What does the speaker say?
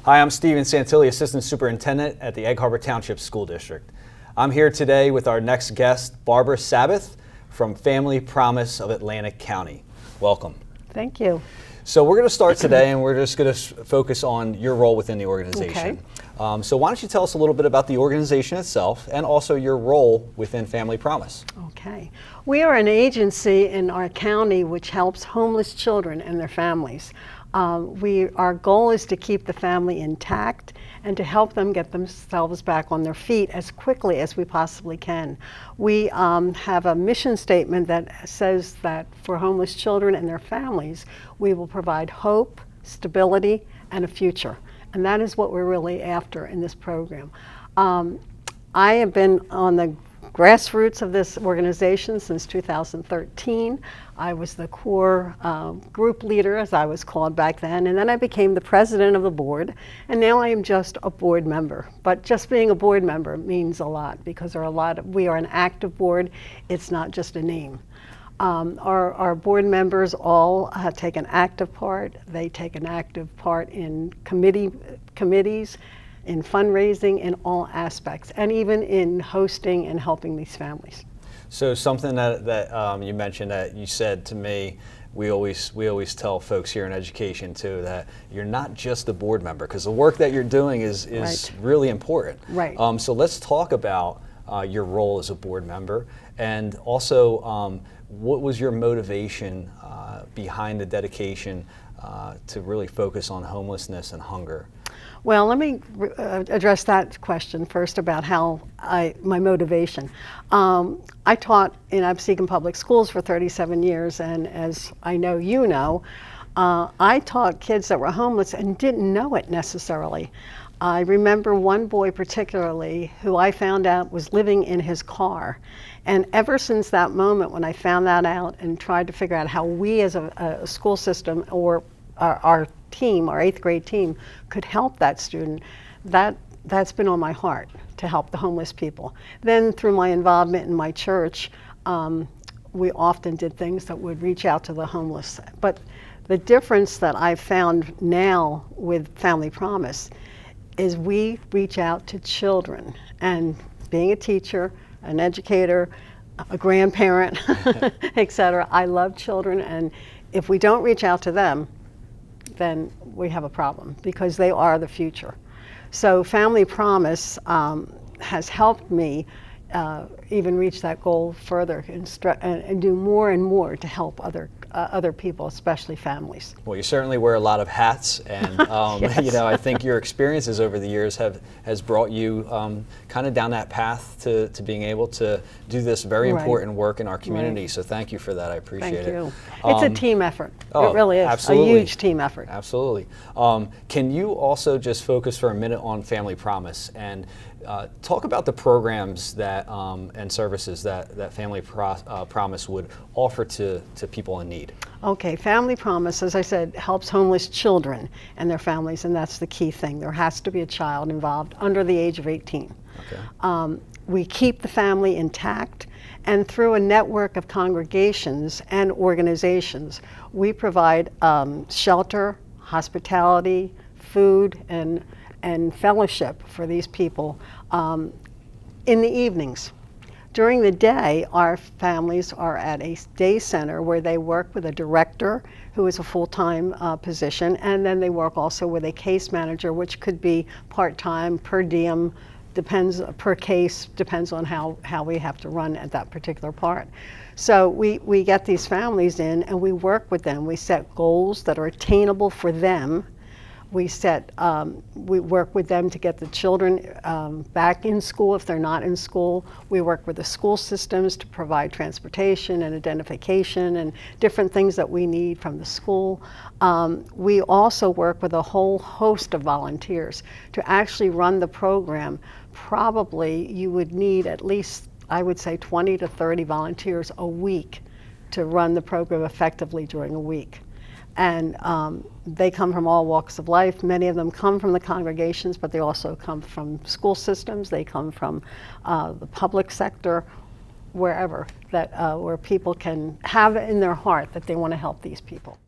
Hi, I'm Steven Santilli, Assistant Superintendent at the Egg Harbor Township School District. I'm here today with our next guest, Barbara Sabath from Family Promise of Atlantic County. Welcome. Thank you. So we're going to start today and we're just going to focus on your role within the organization. Okay. So why don't you tell us a little bit about the organization itself and also your role within Family Promise. Okay. We are an agency in our county which helps homeless children and their families. Our goal is to keep the family intact and to help them get themselves back on their feet as quickly as we possibly can. We have a mission statement that says that for homeless children and their families, we will provide hope, stability, and a future. And that is what we're really after in this program. I have been on the grassroots of this organization since 2013. I was the core group leader, as I was called back then, and then I became the president of the board, and now I am just a board member. But just being a board member means a lot because we are an active board. It's not just a name. Our board members all take an active part. They take an active part in committees, in fundraising, in all aspects, and even in hosting and helping these families. So something that you mentioned that you said to me, we always tell folks here in education too that you're not just a board member because the work that you're doing is Right. really important. Right. So let's talk about your role as a board member and also what was your motivation behind the dedication to really focus on homelessness and hunger? Well, let me address that question first about my motivation. I taught in Absecon Public Schools for 37 years, and as I know you know, I taught kids that were homeless and didn't know it necessarily. I remember one boy particularly who I found out was living in his car. And ever since that moment when I found that out and tried to figure out how we as a school system or our team, our 8th grade team, could help that student, that's been on my heart to help the homeless people. Then through my involvement in my church, we often did things that would reach out to the homeless. But the difference that I've found now with Family Promise is we reach out to children. And being a teacher, an educator, a grandparent, etc., I love children, and if we don't reach out to them, then we have a problem because they are the future. So Family Promise has helped me even reach that goal further and do more and more to help other people, especially families. Well, you certainly wear a lot of hats, and Yes. you know, I think your experiences over the years has brought you kind of down that path to being able to do this very Right. important work in our community. Right. So thank you for that. I appreciate Thank it. you. It's a team effort. Oh, It really is absolutely. a huge team effort. Absolutely. Can you also just focus for a minute on Family Promise and talk about the programs that and services that Family Promise would offer to people in need? Okay, Family Promise, as I said, helps homeless children and their families, and that's the key thing. There has to be a child involved under the age of 18. Okay. We keep the family intact, and through a network of congregations and organizations, we provide shelter, hospitality, food, and fellowship for these people in the evenings. During the day, our families are at a day center where they work with a director who is a full-time position, and then they work also with a case manager, which could be part-time, per diem, per case, depends on how we have to run at that particular part. So we get these families in and we work with them. We set goals that are attainable for them. We work with them to get the children back in school if they're not in school. We work with the school systems to provide transportation and identification and different things that we need from the school. We also work with a whole host of volunteers to actually run the program. Probably you would need at least, I would say, 20 to 30 volunteers a week to run the program effectively during a week. And they come from all walks of life. Many of them come from the congregations, but they also come from school systems. They come from the public sector, wherever, where people can have it in their heart that they want to help these people.